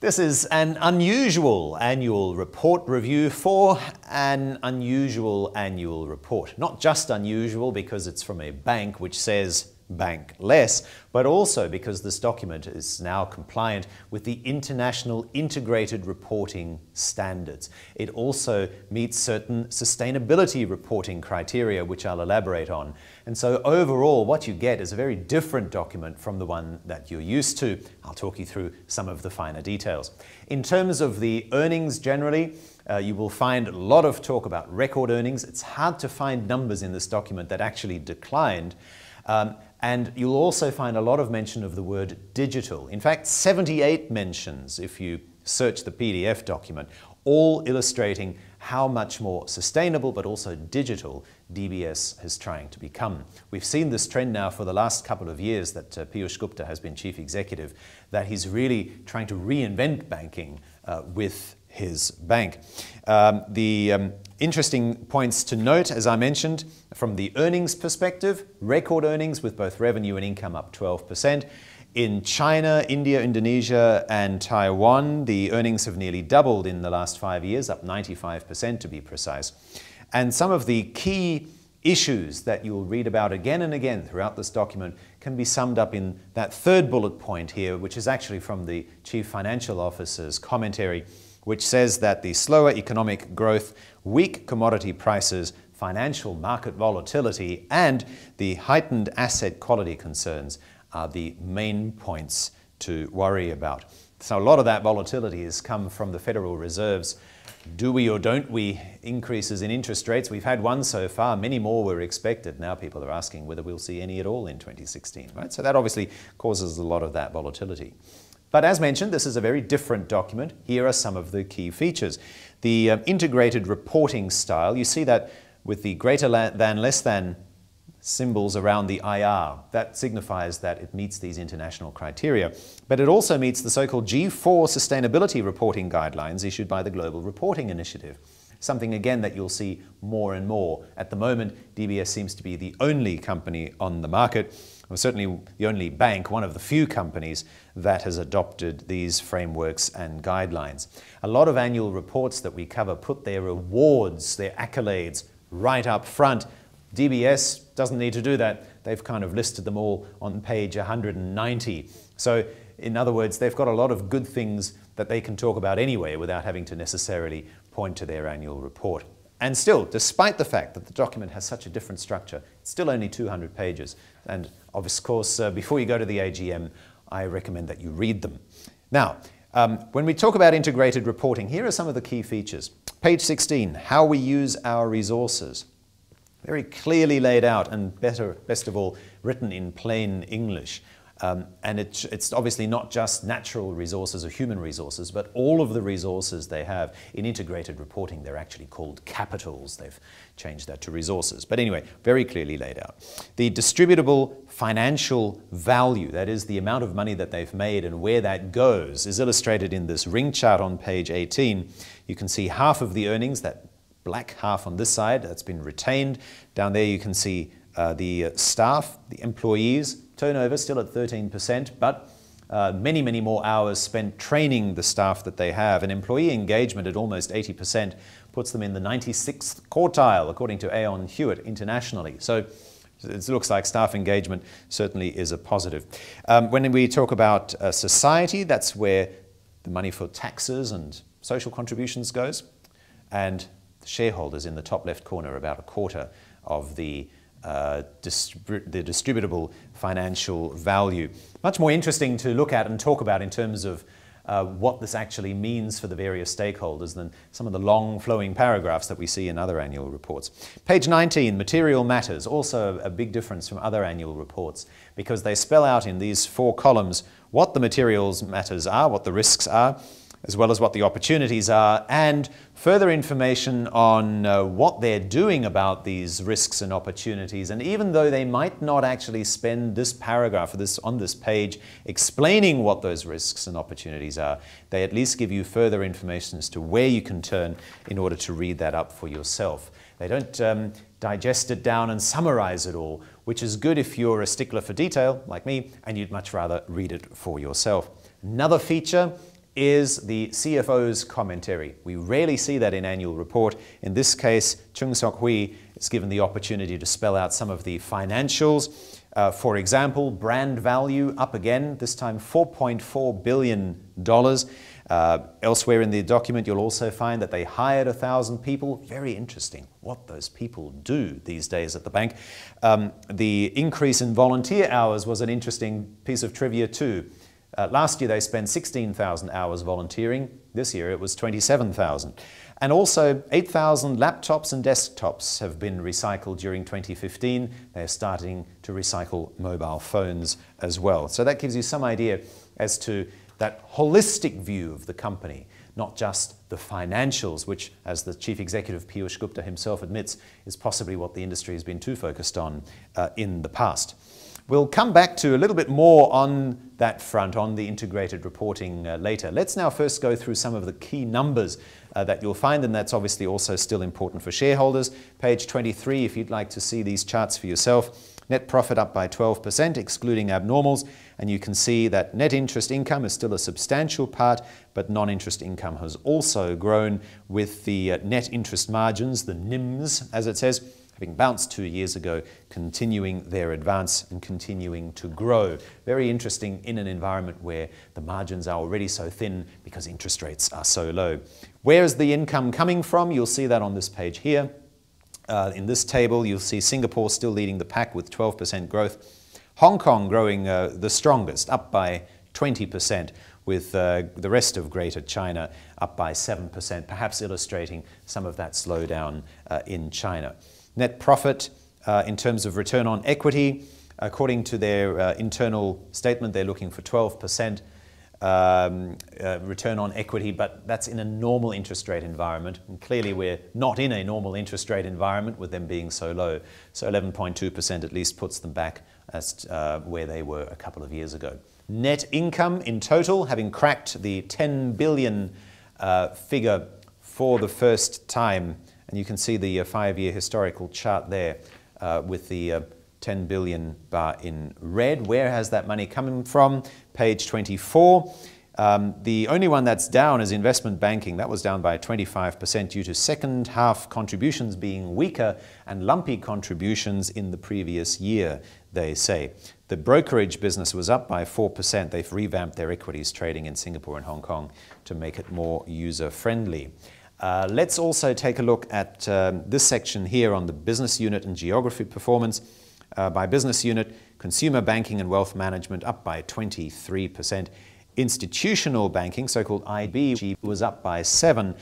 This is an unusual annual report review for an unusual annual report. Not just unusual because it's from a bank which says bank less, but also because this document is now compliant with the International Integrated Reporting Standards. It also meets certain sustainability reporting criteria, which I'll elaborate on. And so overall, what you get is a very different document from the one that you're used to. I'll talk you through some of the finer details. In terms of the earnings generally, you will find a lot of talk about record earnings. It's hard to find numbers in this document that actually declined. And you'll also find a lot of mention of the word digital. In fact, 78 mentions if you search the PDF document, all illustrating how much more sustainable but also digital DBS is trying to become. We've seen this trend now for the last couple of years that Piyush Gupta has been chief executive, that he's really trying to reinvent banking with his bank. Interesting points to note, as I mentioned, from the earnings perspective, record earnings with both revenue and income up 12%. In China, India, Indonesia, and Taiwan, the earnings have nearly doubled in the last 5 years, up 95% to be precise. And some of the key issues that you'll read about again and again throughout this document can be summed up in that third bullet point here, which is actually from the Chief Financial Officer's commentary, which says that the slower economic growth, weak commodity prices, financial market volatility, and the heightened asset quality concerns are the main points to worry about. So a lot of that volatility has come from the Federal Reserve's do we or don't we increases in interest rates. We've had one so far, many more were expected. Now people are asking whether we'll see any at all in 2016, right? So that obviously causes a lot of that volatility. But as mentioned, this is a very different document. Here are some of the key features. The integrated reporting style, you see that with the greater than, less than symbols around the IR. That signifies that it meets these international criteria. But it also meets the so-called G4 sustainability reporting guidelines issued by the Global Reporting Initiative. Something, again, that you'll see more and more. At the moment, DBS seems to be the only company on the market, or certainly the only bank, one of the few companies that has adopted these frameworks and guidelines. A lot of annual reports that we cover put their awards, their accolades, right up front. DBS doesn't need to do that. They've kind of listed them all on page 190. So, in other words, they've got a lot of good things that they can talk about anyway without having to necessarily point to their annual report. And still, despite the fact that the document has such a different structure, it's still only 200 pages. And of course, before you go to the AGM, I recommend that you read them. Now, when we talk about integrated reporting, here are some of the key features. Page 16, how we use our resources. Very clearly laid out and best of all, written in plain English. And it's obviously not just natural resources or human resources, but all of the resources they have. In integrated reporting, they're actually called capitals. They've changed that to resources. But anyway, very clearly laid out. The distributable financial value, that is the amount of money that they've made and where that goes, is illustrated in this ring chart on page 18. You can see half of the earnings, that black half on this side, that's been retained. Down there you can see the staff, the employees, turnover still at 13%, but many, many more hours spent training the staff that they have. And employee engagement at almost 80% puts them in the 96th quartile, according to Aon Hewitt internationally. So it looks like staff engagement certainly is a positive. When we talk about society, that's where the money for taxes and social contributions goes. And the shareholders in the top left corner, about a quarter of the distributable financial value. Much more interesting to look at and talk about in terms of what this actually means for the various stakeholders than some of the long flowing paragraphs that we see in other annual reports. Page 19, material matters, also a big difference from other annual reports because they spell out in these 4 columns what the materials matters are, what the risks are, as well as what the opportunities are, and further information on what they're doing about these risks and opportunities. And even though they might not actually spend this paragraph on this page explaining what those risks and opportunities are, they at least give you further information as to where you can turn in order to read that up for yourself. They don't digest it down and summarize it all, which is good if you're a stickler for detail, like me, and you'd much rather read it for yourself. Another feature is the CFO's commentary. We rarely see that in annual report. In this case, Chung Sok-hui is given the opportunity to spell out some of the financials. For example, brand value up again, this time $4.4 billion. Elsewhere in the document, you'll also find that they hired 1,000 people. Very interesting what those people do these days at the bank. The increase in volunteer hours was an interesting piece of trivia too. Last year they spent 16,000 hours volunteering. This year it was 27,000. And also 8,000 laptops and desktops have been recycled during 2015. They're starting to recycle mobile phones as well. So that gives you some idea as to that holistic view of the company, not just the financials, which, as the Chief Executive Piyush Gupta himself admits, is possibly what the industry has been too focused on in the past. We'll come back to a little bit more on that front, on the integrated reporting later. Let's now first go through some of the key numbers that you'll find, and that's obviously also still important for shareholders. Page 23, if you'd like to see these charts for yourself. Net profit up by 12%, excluding abnormals, and you can see that net interest income is still a substantial part, but non-interest income has also grown, with the net interest margins, the NIMs, as it says, having bounced 2 years ago, continuing their advance and continuing to grow. Very interesting in an environment where the margins are already so thin because interest rates are so low. Where is the income coming from? You'll see that on this page here. In this table, you'll see Singapore still leading the pack with 12% growth. Hong Kong growing the strongest, up by 20%, with the rest of Greater China up by 7%, perhaps illustrating some of that slowdown in China. Net profit in terms of return on equity, according to their internal statement, they're looking for 12% return on equity, but that's in a normal interest rate environment. And clearly we're not in a normal interest rate environment with them being so low. So 11.2% at least puts them back as where they were a couple of years ago. Net income in total, having cracked the 10 billion figure for the first time. And you can see the 5-year historical chart there with the 10 billion bar in red. Where has that money coming from? Page 24. The only one that's down is investment banking. That was down by 25% due to second half contributions being weaker and lumpy contributions in the previous year, they say. The brokerage business was up by 4%. They've revamped their equities trading in Singapore and Hong Kong to make it more user-friendly. Let's also take a look at this section here on the business unit and geography performance. By business unit, consumer banking and wealth management up by 23%. Institutional banking, so-called IB, was up by 7%.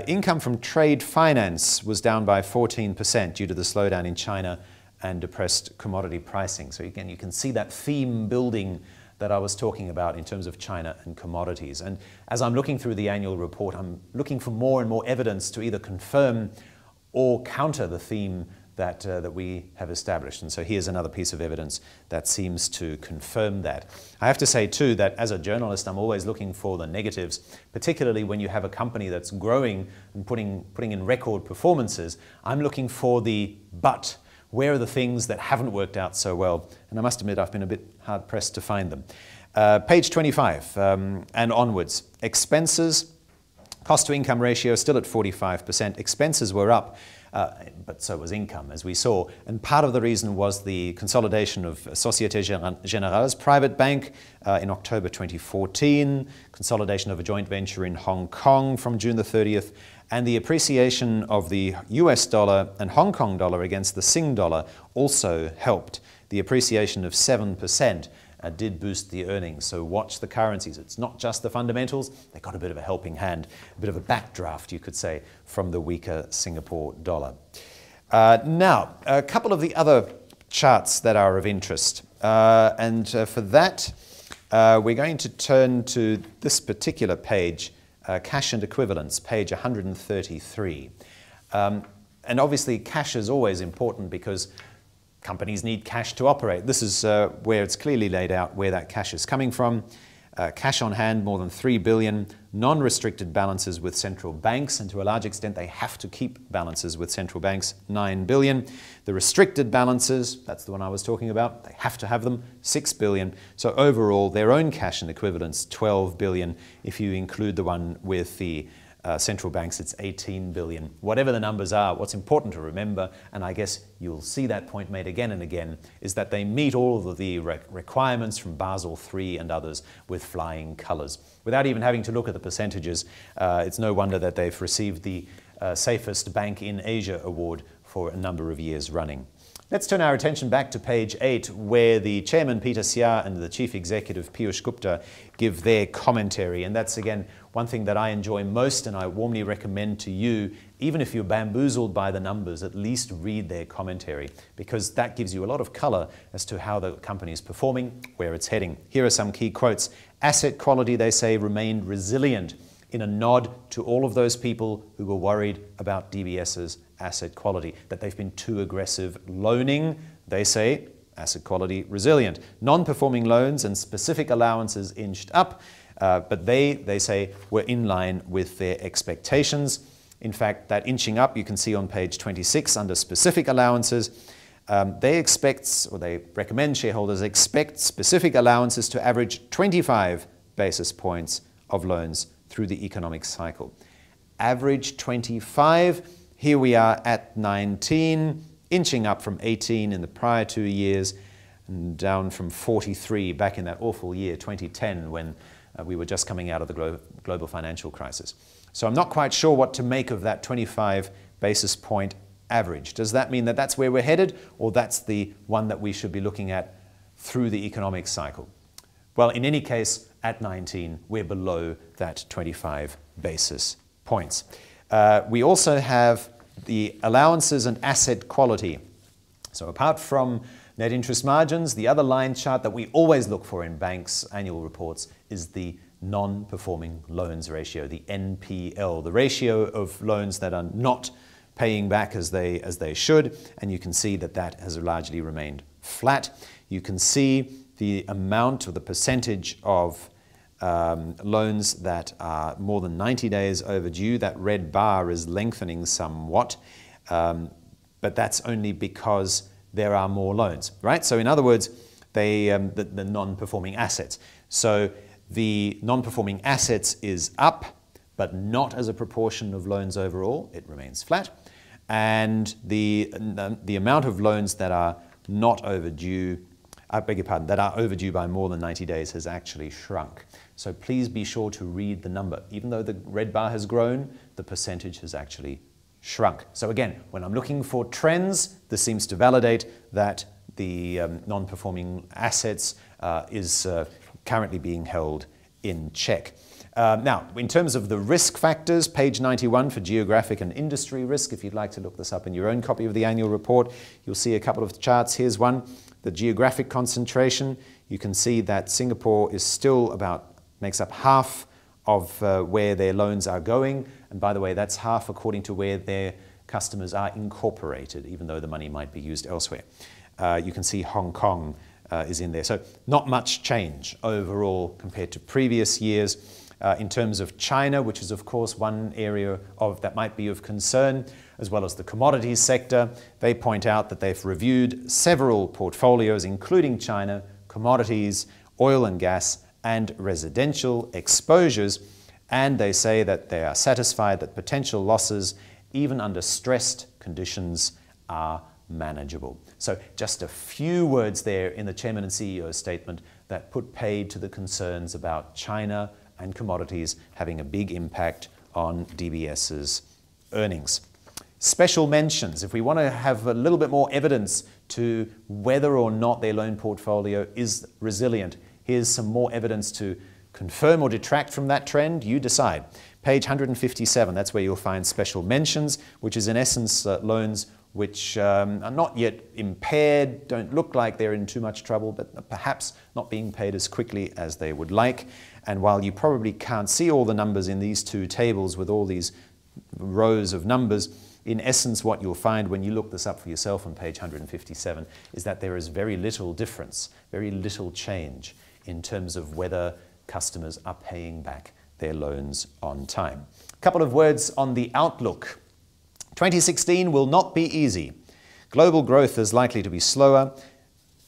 Income from trade finance was down by 14% due to the slowdown in China and depressed commodity pricing. So again, you can see that theme building that I was talking about in terms of China and commodities. And as I'm looking through the annual report, I'm looking for more and more evidence to either confirm or counter the theme that we have established. And so here's another piece of evidence that seems to confirm that. I have to say too that as a journalist, I'm always looking for the negatives, particularly when you have a company that's growing and putting in record performances. I'm looking for the but. Where are the things that haven't worked out so well? And I must admit, I've been a bit hard-pressed to find them. Page 25 and onwards. Expenses, cost-to-income ratio still at 45%. Expenses were up, but so was income, as we saw. And part of the reason was the consolidation of Société Générale's private bank in October 2014, consolidation of a joint venture in Hong Kong from June the 30th, and the appreciation of the US dollar and Hong Kong dollar against the Sing dollar also helped. The appreciation of 7% did boost the earnings, so watch the currencies. It's not just the fundamentals, they got a bit of a helping hand, a bit of a backdraft, you could say, from the weaker Singapore dollar. Now, a couple of the other charts that are of interest, and for that, we're going to turn to this particular page, cash and equivalents, page 133. And obviously cash is always important because companies need cash to operate. This is where it's clearly laid out where that cash is coming from. Cash on hand more than 3 billion, Non-restricted balances with central banks, and to a large extent they have to keep balances with central banks, 9 billion. The restricted balances, that's the one I was talking about, they have to have them, 6 billion. So overall, their own cash and equivalents, 12 billion. If you include the one with the central banks, it's 18 billion. Whatever the numbers are, what's important to remember, and I guess you'll see that point made again and again, is that they meet all of the requirements from Basel III and others with flying colours. Without even having to look at the percentages, it's no wonder that they've received the Safest Bank in Asia award for a number of years running. Let's turn our attention back to page 8, where the chairman Peter Seah and the chief executive Piyush Gupta give their commentary. And that's, again, one thing that I enjoy most, and I warmly recommend to you, even if you're bamboozled by the numbers, at least read their commentary, because that gives you a lot of color as to how the company is performing, where it's heading. Here are some key quotes. Asset quality, they say, remained resilient, in a nod to all of those people who were worried about DBS's asset quality, that they've been too aggressive loaning. They say asset quality resilient. Non-performing loans and specific allowances inched up, but they say were in line with their expectations. In fact, that inching up you can see on page 26 under specific allowances. They recommend shareholders expect specific allowances to average 25 basis points of loans through the economic cycle. Average 25. Here we are at 19, inching up from 18 in the prior 2 years, and down from 43 back in that awful year, 2010, when we were just coming out of the global financial crisis. So I'm not quite sure what to make of that 25 basis point average. Does that mean that that's where we're headed, or that's the one that we should be looking at through the economic cycle? Well, in any case, at 19, we're below that 25 basis points. We also have the allowances and asset quality. So apart from net interest margins, the other line chart that we always look for in banks' annual reports is the non-performing loans ratio, the NPL, the ratio of loans that are not paying back as they should, and you can see that that has largely remained flat. You can see the amount or the percentage of loans that are more than 90 days overdue. That red bar is lengthening somewhat, but that's only because there are more loans, right? So in other words, the non-performing assets. So the non-performing assets is up, but not as a proportion of loans overall. It remains flat. And the amount of loans that are not overdue, I beg your pardon, that are overdue by more than 90 days has actually shrunk. So please be sure to read the number. Even though the red bar has grown, the percentage has actually shrunk. So again, when I'm looking for trends, this seems to validate that the non-performing assets is currently being held in check. Now, in terms of the risk factors, page 91 for geographic and industry risk, if you'd like to look this up in your own copy of the annual report, you'll see a couple of charts. Here's one, the geographic concentration. You can see that Singapore is still makes up half of where their loans are going. And by the way, that's half according to where their customers are incorporated, even though the money might be used elsewhere. You can see Hong Kong is in there. So not much change overall compared to previous years. In terms of China, which is of course one area that might be of concern, as well as the commodities sector, they point out that they've reviewed several portfolios, including China, commodities, oil and gas, and residential exposures, and they say that they are satisfied that potential losses, even under stressed conditions, are manageable. So just a few words there in the Chairman and CEO's statement that put paid to the concerns about China and commodities having a big impact on DBS's earnings. Special mentions, if we want to have a little bit more evidence to whether or not their loan portfolio is resilient, here's some more evidence to confirm or detract from that trend. You decide. Page 157, that's where you'll find special mentions, which is in essence loans which are not yet impaired, don't look like they're in too much trouble, but perhaps not being paid as quickly as they would like. And while you probably can't see all the numbers in these two tables with all these rows of numbers, in essence what you'll find when you look this up for yourself on page 157 is that there is very little difference, very little change in terms of whether customers are paying back their loans on time. A couple of words on the outlook. 2016 will not be easy. Global growth is likely to be slower.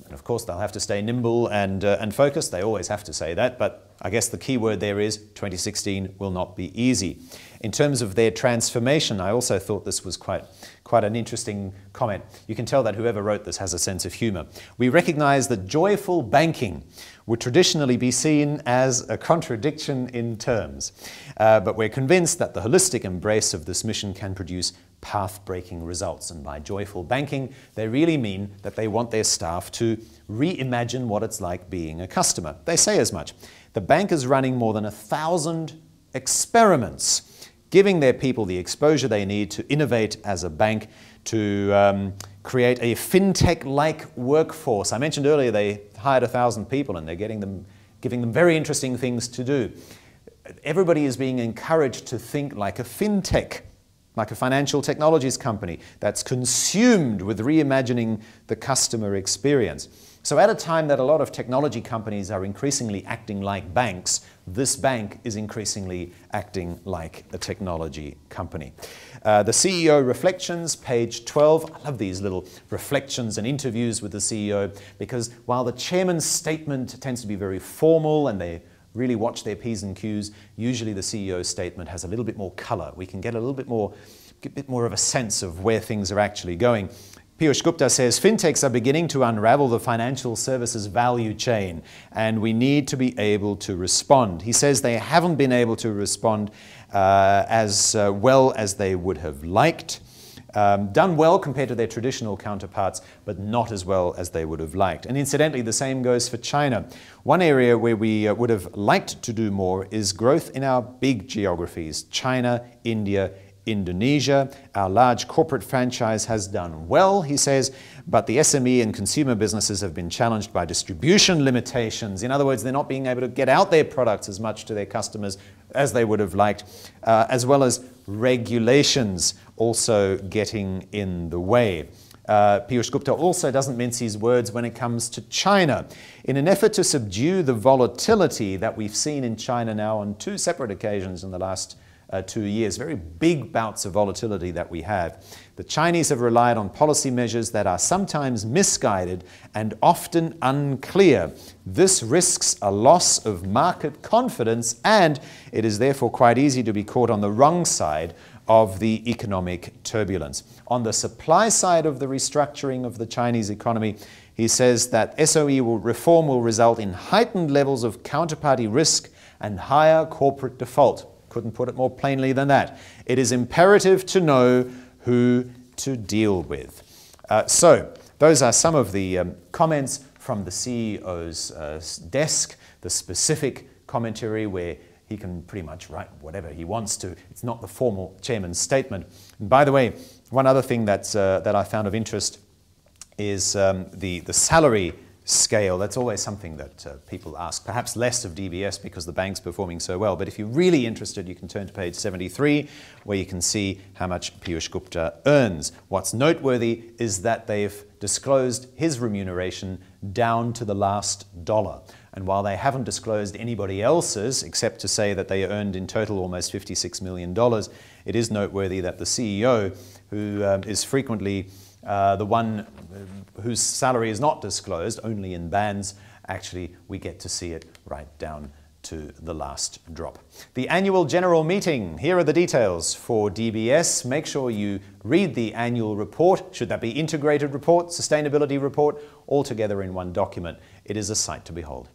And of course, they'll have to stay nimble and focused. They always have to say that, but I guess the key word there is 2016 will not be easy. In terms of their transformation, I also thought this was quite an interesting comment. You can tell that whoever wrote this has a sense of humor. We recognize that joyful banking would traditionally be seen as a contradiction in terms, but we're convinced that the holistic embrace of this mission can produce path-breaking results. And by joyful banking, they really mean that they want their staff to reimagine what it's like being a customer. They say as much. The bank is running more than 1,000 experiments, giving their people the exposure they need to innovate as a bank, to create a fintech-like workforce. I mentioned earlier they hired 1,000 people and they're giving them very interesting things to do. Everybody is being encouraged to think like a fintech, like a financial technologies company that's consumed with reimagining the customer experience. So at a time that a lot of technology companies are increasingly acting like banks, this bank is increasingly acting like a technology company. The CEO reflections, page 12. I love these little reflections and interviews with the CEO, because while the chairman's statement tends to be very formal and they really watch their P's and Q's, usually the CEO's statement has a little bit more color. We can get a bit more of a sense of where things are actually going. Piyush Gupta says, fintechs are beginning to unravel the financial services value chain, and we need to be able to respond. He says they haven't been able to respond as well as they would have liked. Done well compared to their traditional counterparts, but not as well as they would have liked. And incidentally, the same goes for China. One area where we would have liked to do more is growth in our big geographies, China, India, Indonesia. Our large corporate franchise has done well, he says, but the SME and consumer businesses have been challenged by distribution limitations. In other words, they're not being able to get out their products as much to their customers as they would have liked, as well as regulations also getting in the way. Piyush Gupta also doesn't mince his words when it comes to China. In an effort to subdue the volatility that we've seen in China now on 2 separate occasions in the last 2 years, very big bouts of volatility that we have, the Chinese have relied on policy measures that are sometimes misguided and often unclear. This risks a loss of market confidence, and it is therefore quite easy to be caught on the wrong side of the economic turbulence. On the supply side of the restructuring of the Chinese economy, he says that SOE reform will result in heightened levels of counterparty risk and higher corporate default. Couldn't put it more plainly than that. It is imperative to know who to deal with. So those are some of the comments from the CEO's desk, the specific commentary where he can pretty much write whatever he wants to. It's not the formal chairman's statement. And by the way, one other thing that I found of interest is the salary scale. That's always something that people ask, perhaps less of DBS because the bank's performing so well. But if you're really interested, you can turn to page 73, where you can see how much Piyush Gupta earns. What's noteworthy is that they've disclosed his remuneration down to the last dollar. And while they haven't disclosed anybody else's, except to say that they earned in total almost $56 million, it is noteworthy that the CEO, who is frequently the one whose salary is not disclosed, only in bands, actually we get to see it right down to the last drop. The annual general meeting. Here are the details for DBS. Make sure you read the annual report. Should that be integrated report, sustainability report, all together in one document. It is a sight to behold.